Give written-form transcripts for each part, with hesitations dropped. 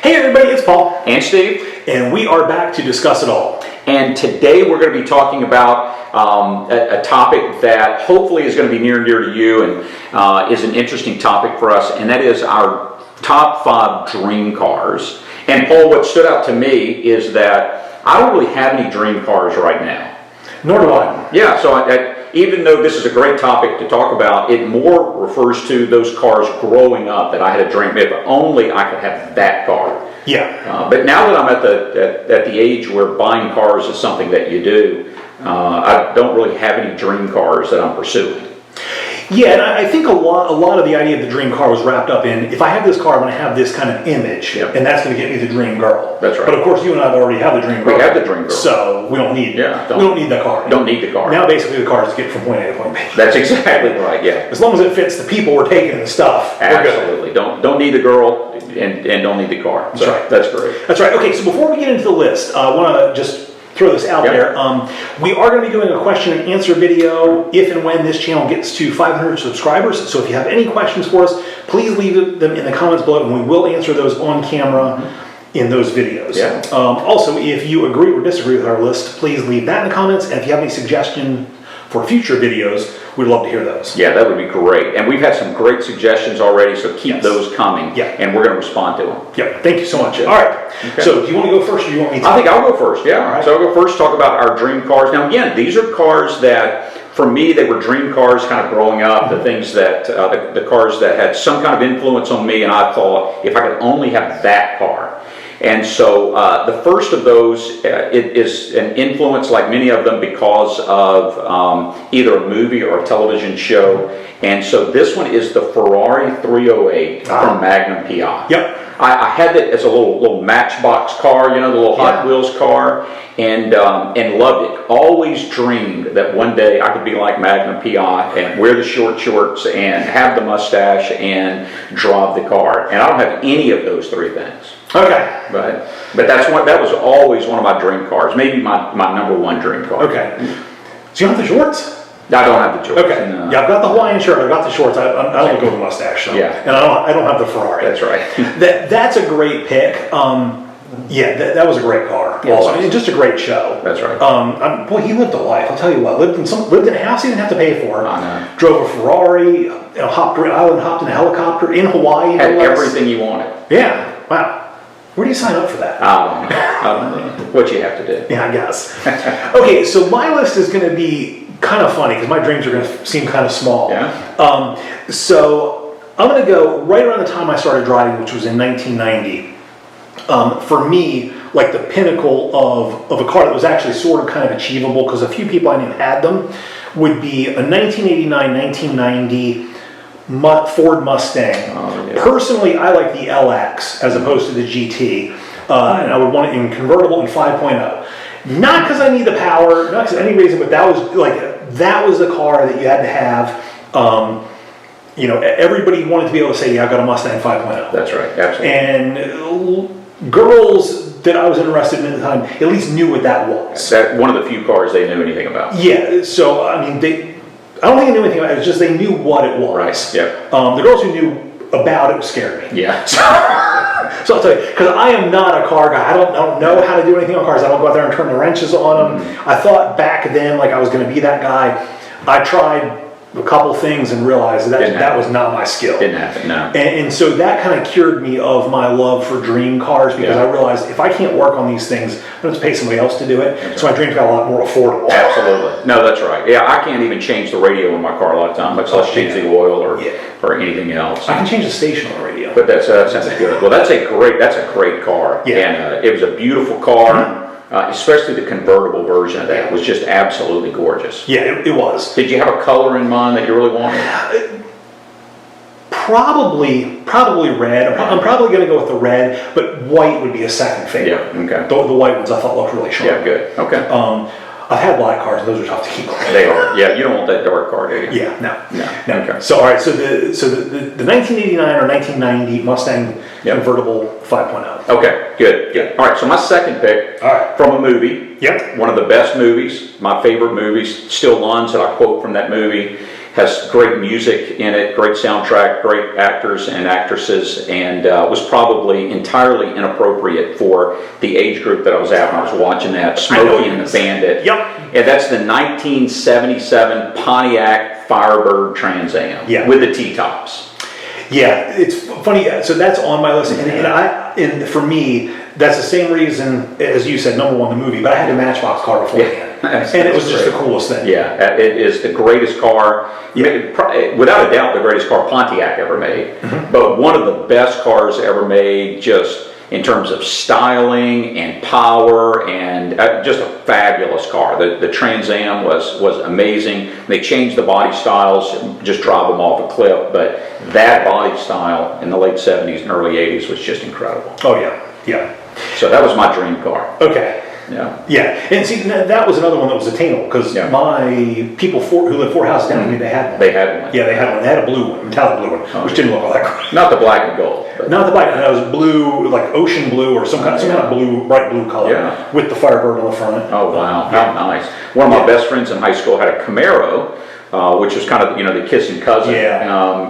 Hey everybody, it's Paul. And Steve. And we are back to discuss it all. And today we're going to be talking about a topic that hopefully is going to be near and dear to you and is an interesting topic for us, and that is our top 5 dream cars. And Paul, what stood out to me is that I don't really have any dream cars right now. Nor do I. Yeah, so even though this is a great topic to talk about, it more refers to those cars growing up that I had a dream. If only I could have that car. Yeah. But now that I'm at the age where buying cars is something that you do, I don't really have any dream cars that I'm pursuing. Yeah, and I think a lot of the idea of the dream car was wrapped up in, if I have this car, I'm going to have this kind of image, Yep. and that's going to get me the dream girl. That's right. But of course, you and I already have the dream girl. We have the dream girl. So we don't need the car. Don't need the car. Now basically the car is to get from point A to point B. That's exactly right, yeah. As long as it fits the people we're taking and the stuff, we're good. Absolutely. Don't need the girl and don't need the car. That's right. That's great. That's right. Okay, so before we get into the list, I want to just throw this out there. We are going to be doing a question and answer video if and when this channel gets to 500 subscribers. So if you have any questions for us, please leave them in the comments below, and we will answer those on camera in those videos. Yeah. Also, if you agree or disagree with our list, please leave that in the comments. And if you have any suggestions for future videos, we'd love to hear those. Yeah, that would be great. And we've had some great suggestions already, so keep those coming. Yeah. And we're going to respond to them. Yeah, thank you so much. All right. Okay. So do you want to go first, or do you want me to? I think I'll go first, yeah. All right. So I'll go first, talk about our dream cars. Now, again, these are cars that, for me, they were dream cars kind of growing up, the things that, the cars that had some kind of influence on me, and I thought, if I could only have that car. And so the first of those, it is an influence like many of them because of either a movie or a television show. And so this one is the Ferrari 308 from Magnum PI. Yep. I had it as a little Matchbox car, you know, the little Hot Wheels car, and loved it. Always dreamed that one day I could be like Magnum PI and wear the short shorts and have the mustache and drive the car. And I don't have any of those 3 things. Okay. But that was always one of my dream cars. Maybe my number 1 dream car. Okay. So you don't have the shorts? I don't have the shorts. Okay. No. Yeah, I've got the Hawaiian shirt. I've got the shorts. I don't go with the mustache. So. Yeah. And I don't have the Ferrari. That's right. That's a great pick. Yeah, that was a great car. Yeah, also, and just a great show. That's right. Boy, he lived a life. I'll tell you what. Lived in a house he didn't have to pay for. I know. Drove a Ferrari. Hopped in a helicopter in Hawaii. Had everything you wanted. Yeah. Wow. Where do you sign up for that? I don't know. What you have to do. Yeah, I guess. Okay, so my list is going to be kind of funny because my dreams are going to seem kind of small. Yeah. So I'm going to go right around the time I started driving, which was in 1990. For me, like the pinnacle of a car that was actually sort of kind of achievable, because a few people I knew had them, would be a 1989, 1990 Ford Mustang. Oh, yeah. Personally, I like the LX as opposed to the GT, and I would want it in convertible in 5.0. Not because I need the power, not because any reason, but that was the car that you had to have. You know, everybody wanted to be able to say, "Yeah, I got a Mustang 5.0." That's right. Absolutely. And girls that I was interested in at the time at least knew what that was. That one of the few cars they knew anything about. Yeah. So I mean, I don't think they knew anything about it. It's just they knew what it was. Right. Yeah. The girls who knew about it scared me. Yeah. So I'll tell you, because I am not a car guy. I don't know how to do anything on cars. I don't go out there and turn the wrenches on them. I thought back then like I was going to be that guy. I tried a couple things and realized that was not my skill. Didn't happen, no. And so that kind of cured me of my love for dream cars, because I realized if I can't work on these things, I'm going to pay somebody else to do it. That's so my dreams got a lot more affordable. Absolutely. No, that's right. Yeah, I can't even change the radio in my car a lot of time, much less change the oil or anything else. I can change the station on the radio. But that sounds good. Well, that's a great car. Yeah. And it was a beautiful car. Especially the convertible version of that was just absolutely gorgeous. Yeah, it was. Did you have a color in mind that you really wanted? Probably red. I'm probably going to go with the red, but white would be a second favorite. Yeah, okay. The white ones I thought looked really sharp. Yeah, good. Okay. I've had black cars, and those are tough to keep clean. They are. Yeah, you don't want that dark car, do you? Yeah, no. Okay. So all right, so the 1989 or 1990 Mustang convertible 5.0. Okay, good. All right, so my second pick from a movie. Yep. One of the best movies, my favorite movies, still lines that I quote from that movie, has great music in it, great soundtrack, great actors and actresses, and was probably entirely inappropriate for the age group that I was at when I was watching that, Smokey and the Bandit. Yep. And that's the 1977 Pontiac Firebird Trans Am with the T-tops. Yeah, it's funny. So that's on my list, and for me, that's the same reason as you said. Number one, the movie, but I had a Matchbox car beforehand, and it was just the coolest thing. Yeah, it is the greatest car, without a doubt, the greatest car Pontiac ever made. But one of the best cars ever made, just in terms of styling and power, and just a fabulous car. The Trans Am was amazing. They changed the body styles, just drive them off a cliff, but that body style in the late 70s and early 80s was just incredible. Oh yeah, yeah. So that was my dream car. Okay. Yeah. Yeah, and see, that was another one that was attainable, because my people who lived 4 houses down from me, they had one. They had one. Yeah, they had one. They had a blue one, metallic blue one, which didn't look all that great. Not the black and gold. But Not the black, that was blue, like ocean blue or some kind of blue, bright blue color, with the Firebird on the front. Oh wow, how nice! One of my best friends in high school had a Camaro, which was kind of the kissing cousin.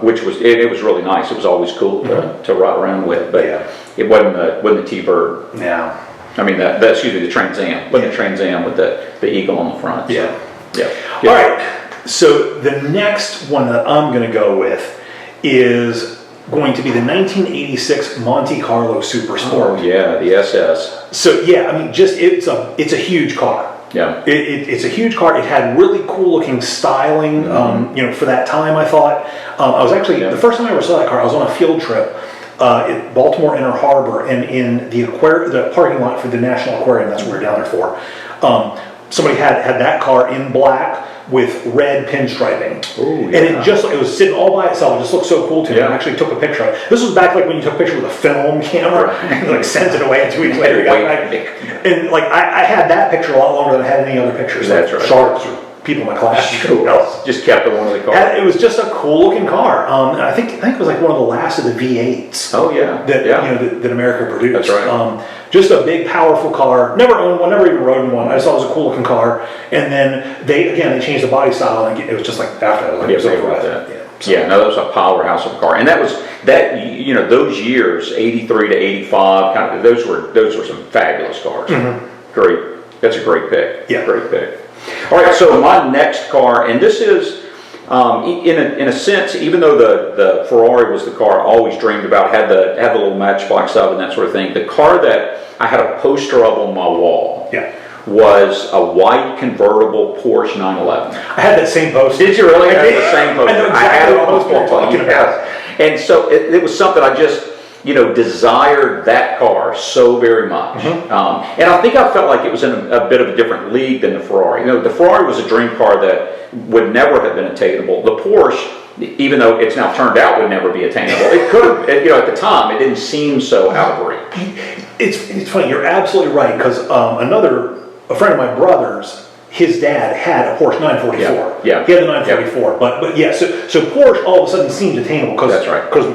Which was it was really nice. It was always cool to ride around with, but it wasn't the T-Bird. Yeah. I mean excuse me, the Trans Am. Wasn't the Trans Am with the eagle on the front. Yeah. So, All right. So the next one that I'm going to go with is going to be the 1986 Monte Carlo Super Sport. Oh yeah, the SS. So yeah, I mean, just it's a huge car. Yeah. It's a huge car. It had really cool looking styling. For that time, I thought. I was actually the first time I ever saw that car. I was on a field trip at Baltimore Inner Harbor, and in the parking lot for the National Aquarium. That's what we were down there for. Somebody had that car in black with red pinstriping. Ooh, and it was sitting all by itself. It just looked so cool to me. I actually took a picture of it. This was back like when you took a picture with a film camera and like sent it away, and 2 weeks later you got it back. And like I had that picture a lot longer than I had any other pictures. That's like right. Sharks or people in my class. Who else? Just kept one of the cars. It was just a cool looking car. I think it was like one of the last of the V8s. Oh yeah. That America produced. That's right. Just a big, powerful car. Never owned one. Never even rode in one. I just thought it was a cool looking car. And then they changed the body style, and it was just like after that. Like, it was over with that. No, that was a powerhouse of a car, and that was those years, 83 to 85. Those were some fabulous cars. Great. That's a great pick. Yeah. Great pick. All right, so my next car, and this is, in a sense, even though the Ferrari was the car I always dreamed about, had the little Matchbox stuff and that sort of thing, the car that I had a poster of on my wall was a white convertible Porsche 911. I had that same poster. Did you really? I had the same poster. I know exactly what poster you're talking about. And so it was something I just, desired that car so very much. And I think I felt like it was in a bit of a different league than the Ferrari. The Ferrari was a dream car that would never have been attainable. The Porsche, even though it's now turned out would never be attainable, it could have, at the time, it didn't seem so out of reach. It's funny, you're absolutely right, because a friend of my brother's, his dad had a Porsche 944. Yeah. He had the 944, but yeah, so Porsche all of a sudden seemed attainable because That's right. Because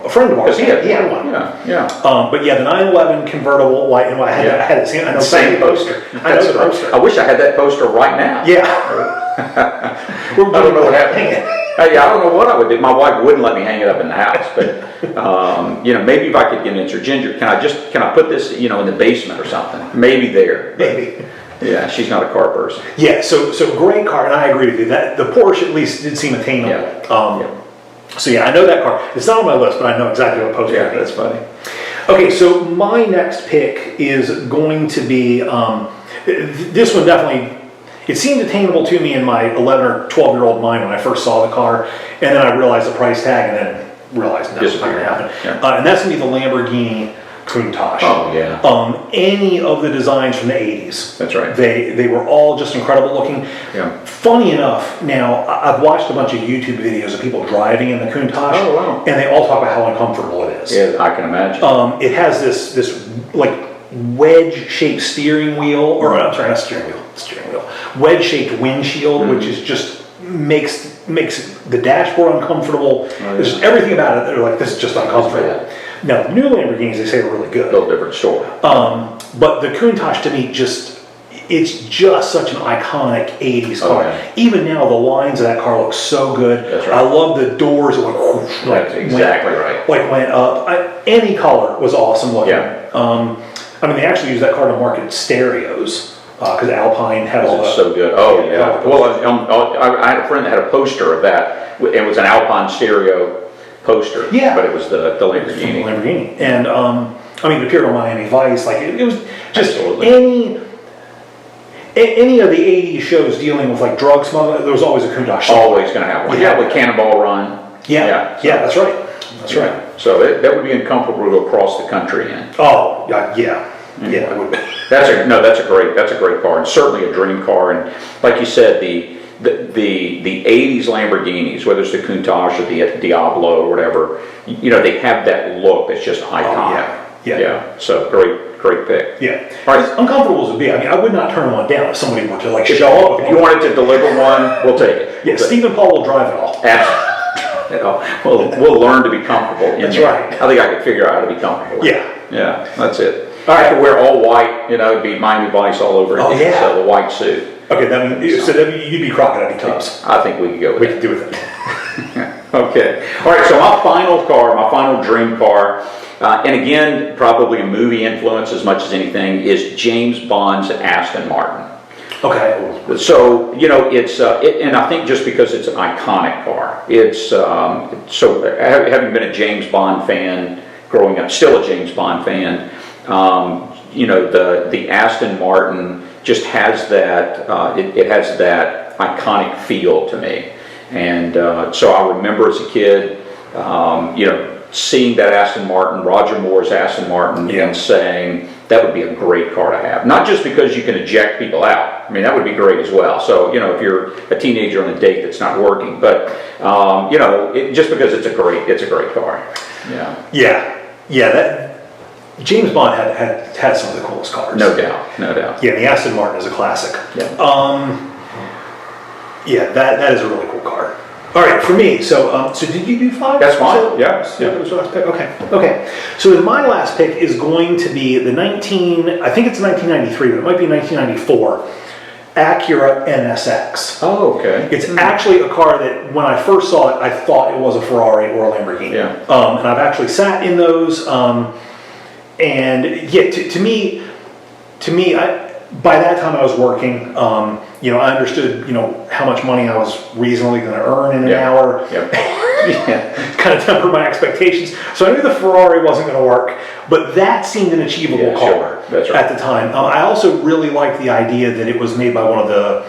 a friend of ours he had one. Yeah. But yeah, the 911 convertible white, and I had the same. I know Same poster. I know the poster. I wish I had that poster right now. Yeah. I don't know what happened. I don't know what I would do. My wife wouldn't let me hang it up in the house, but maybe if I could get an inch or Ginger, can I put this in the basement or something? Maybe there. Maybe. Yeah, she's not a car person. Yeah, so great car, and I agree with you. That the Porsche at least did seem attainable. So yeah, I know that car. It's not on my list, but I know exactly what poster. Yeah, that's funny. Okay, so my next pick is going to be this one definitely. It seemed attainable to me in my 11 or 12-year-old mind when I first saw the car, and then I realized the price tag, and then realized that was not going to happen. Yeah. And that's going to be the Lamborghini Countach. Oh yeah. Any of the designs from the 80s. That's right. They were all just incredible looking. Yeah. Funny enough, now I've watched a bunch of YouTube videos of people driving in the Countach. Oh wow. And they all talk about how uncomfortable it is. Yeah, I can imagine. It has this like wedge-shaped steering wheel, or I'm sorry, not steering wheel, wedge-shaped windshield, which is just makes the dashboard uncomfortable. There's just everything about it that are like, this is just uncomfortable. Now, the new Lamborghinis, they say, are really good. A little different story. But the Countach, to me, it's just such an iconic 80s car. yeah. Even now, the lines of that car look so good. That's right. I love the doors that went whoosh, That's exactly right. Like went up. Any color was awesome looking. Yeah. I mean, they actually used that car to market stereos because Alpine had all It's the. so good. Oh, yeah. Well, I had a friend that had a poster of that. It was an Alpine stereo poster. Yeah. But it was the Lamborghini. Lamborghini. And I mean, it appeared on Miami Vice. Like it was just Absolutely. any of the 80s shows dealing with like drug smuggling, there was always a Countach song. Always going to have one. Yeah, with Cannonball Run. Yeah, so- that's right. That's right. So that would be uncomfortable to go across the country in. Oh, yeah, it would be. That's a great car, and certainly a dream car. And like you said, the 80s Lamborghinis, whether it's the Countach or the Diablo or whatever, they have that look that's just iconic. Yeah. So great pick. Yeah. All right. As uncomfortable as it would be, I mean, I would not turn one down if somebody were to like show up. If you wanted to deliver one, we'll take it. Yeah, But- Stephen Paul will drive it all. Absolutely. We'll learn to be comfortable. That's there. right. I think I could figure out how to be comfortable. Yeah, that's it. All right. I could wear all white, it'd be Miami Vice all over Oh, again. yeah. So the white suit. Okay, so you'd be Crockett, I'd be Tubbs. I think we could go with We that. could do with it. Okay. All right, so my final dream car, and again, probably a movie influence as much as anything, is James Bond's Aston Martin. Okay. So, and I think just because it's an iconic car, it's, having been a James Bond fan growing up, still a James Bond fan, the Aston Martin just has that, it has that iconic feel to me. And so I remember as a kid, seeing that Aston Martin, Roger Moore's Aston Martin, and saying, that would be a great car to have. Not just because you can eject people out. I mean, that would be great as well. So, if you're a teenager on a date that's not working, but, just because it's a great car. Yeah, that James Bond had some of the coolest cars. No doubt. Yeah, the Aston Martin is a classic. Yeah. That is a really cool car. All right, for me, so did you do 5? That's fine. So, Yeah. That was your last pick? Okay. So my last pick is going to be I think it's 1993, but it might be 1994, Acura NSX. Oh, okay. It's actually a car that when I first saw it, I thought it was a Ferrari or a Lamborghini. Yeah. And I've actually sat in those, and yeah, to me, by that time I was working. I understood, how much money I was reasonably going to earn in an hour. Kind of tempered my expectations. So I knew the Ferrari wasn't going to work, but that seemed an achievable car sure. That's right. at the time. I also really liked the idea that it was made by one of the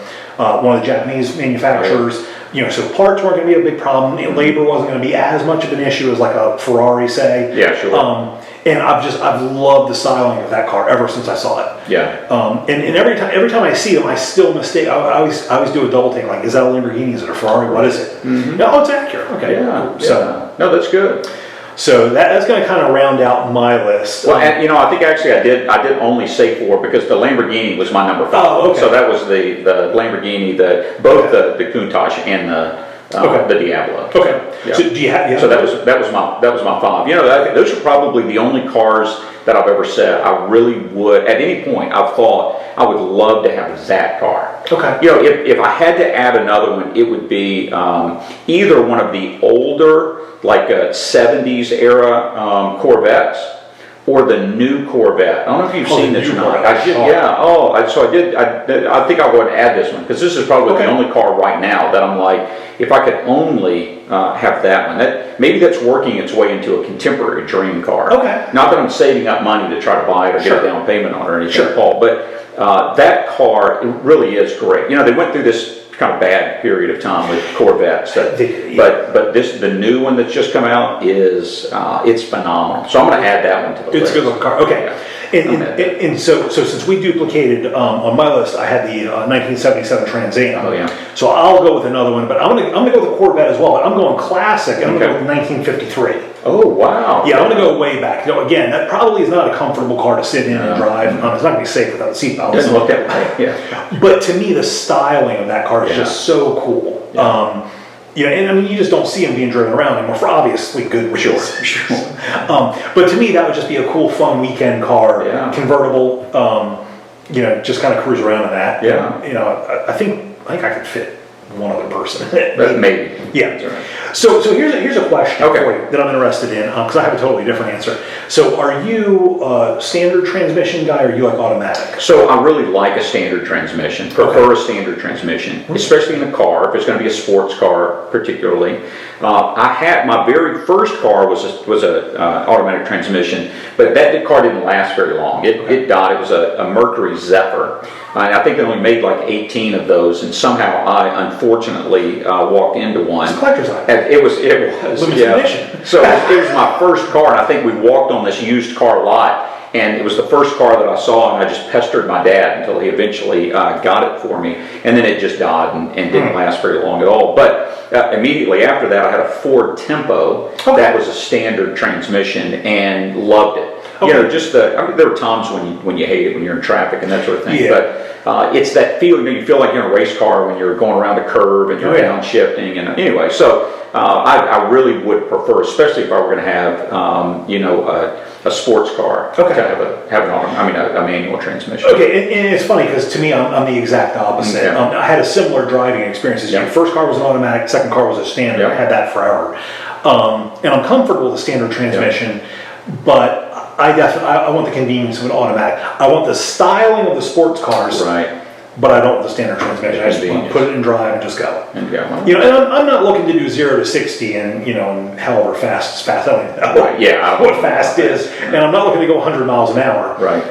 Japanese manufacturers. So parts weren't going to be a big problem. Labor wasn't going to be as much of an issue as like a Ferrari, say. Yeah, sure. And I've loved the styling of that car ever since I saw it. Yeah. And every time I see them, I still mistake. I always do a double take. Like, is that a Lamborghini? Is it a Ferrari? What is it? No, it's Acura. Okay. Yeah. So no, that's good. So that's going to kind of round out my list. Well, and, I think actually I did only say 4 because the Lamborghini was my number 5. Oh, okay. So that was the Lamborghini, both the Countach and the Diablo. Okay. Yeah. So do you have? So that was my 5. I think those are probably the only cars that I've ever said I really would. At any point, I've thought I would love to have that car. Okay. If I had to add another one, it would be either one of the older, like 70s era Corvettes, or the new Corvette. I don't know if you've seen this or not. I think I'll go ahead and add this one because this is probably the only car right now that I'm like, if I could only have that one. Maybe that's working its way into a contemporary dream car. Okay. Not that I'm saving up money to try to buy it or get a down payment on it or anything, Paul, but that car, it really is great. They went through this kind of bad period of time with Corvettes, but the new one that's just come out is it's phenomenal. So I'm going to add that one to the list. It's a good looking car. Okay. Yeah. And so since we duplicated on my list, I had the 1977 Trans Am. Oh, yeah. So I'll go with another one, but I'm gonna go with the Corvette as well. But I'm going classic, and I'm gonna go with 1953. Oh, wow. Yeah, I'm gonna go way back. Again, that probably is not a comfortable car to sit in and drive. It's not gonna be safe without the seatbelt. Doesn't look that way. Yeah. But to me, the styling of that car is just so cool. And I mean, you just don't see them being driven around anymore for obviously good reasons. Sure. But to me, that would just be a cool, fun weekend car, convertible. you know, just kind of cruise around in that. Yeah. You know, I think I could fit one other person. But maybe. Yeah. That's all right. So here's a question Okay. for you that I'm interested in, because I have a totally different answer. So are you a standard transmission guy, or you like automatic? So I really like a standard transmission, prefer a standard transmission, especially in a car, if it's going to be a sports car particularly. I had, my very first car was a automatic transmission, but that car didn't last very long. It died. It was a Mercury Zephyr. I think they only made like 18 of those, and somehow I unfortunately walked into one. It's a collector's item. And it was, Limited yeah. edition. So it was my first car, and I think we walked on this used car lot, and it was the first car that I saw, and I just pestered my dad until he eventually got it for me, and then it just died and didn't last very long at all. But immediately after that, I had a Ford Tempo that was a standard transmission, and loved it. You know, just I mean, there were times when you hate it when you're in traffic and that sort of thing, but it's that feeling, you feel like you're in a race car when you're going around a curve and you're downshifting, and anyway, so I really would prefer, especially if I were going to have, you know, a sports car, to have a manual transmission. Okay, and it's funny because to me, I'm the exact opposite. Yeah. I had a similar driving experience as you. First car was an automatic, second car was a standard. I had that forever, and I'm comfortable with the standard transmission, but I want the convenience of an automatic. I want the styling of the sports cars, Right. but I don't want the standard transmission. I just want to put it in drive and just go. And yeah, You know, and I'm not looking to do 0 to 60 and, you know, and however fast is fast. I don't even know what fast is. And I'm not looking to go 100 miles an hour. Right.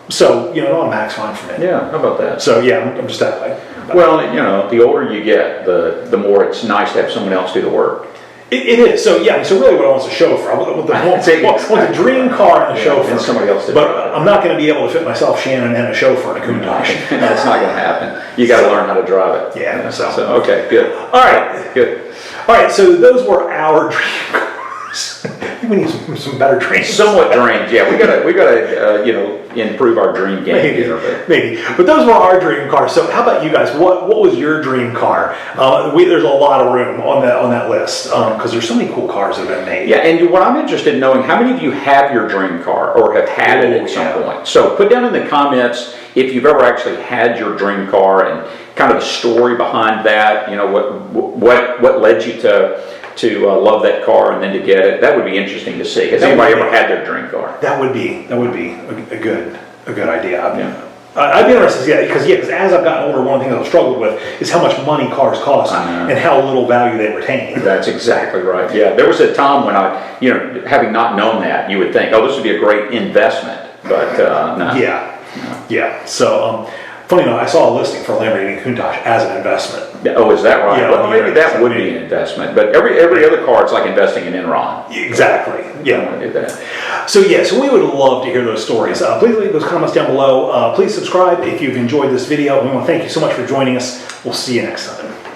So, you know, an automatic's fine for me. Yeah, how about that? So, yeah, I'm just that way. Well, you know, the older you get, the more it's nice to have someone else do the work. It is. So, yeah, so really what I want is a chauffeur. I want the dream car and a chauffeur. And somebody else to But drive it. I'm not going to be able to fit myself, Shannon, and a chauffeur in a Countach. That's not going to happen. You got to learn how to drive it. Yeah, so. Okay, good. All right. Good. All right, so those were our dream cars. We need some better dreams. Somewhat drained, yeah. We gotta, you know, improve our dream game here. Maybe. But those were our dream cars. So how about you guys? What was your dream car? There's a lot of room on that list because there's so many cool cars that have been made. Yeah, and what I'm interested in knowing, how many of you have your dream car or have had it at some point? So put down in the comments if you've ever actually had your dream car and kind of the story behind that. You know, what led you to love that car and then to get it. That would be interesting to see. Has anybody ever had their dream car? That would be a good idea. Yeah. I'd be interested, because as I've gotten older, one thing that I've struggled with is how much money cars cost and how little value they retain. That's exactly right. Yeah, there was a time when I, you know, having not known that, you would think, oh, this would be a great investment, but no. Yeah. So, funny enough, I saw a listing for a Lamborghini Countach as an investment. Oh, is that right? Yeah, well, maybe that would be an investment, but every other car, it's like investing in Enron. Exactly. I want to do that. So we would love to hear those stories. Please leave those comments down below. Please subscribe if you've enjoyed this video. We want to thank you so much for joining us. We'll see you next time.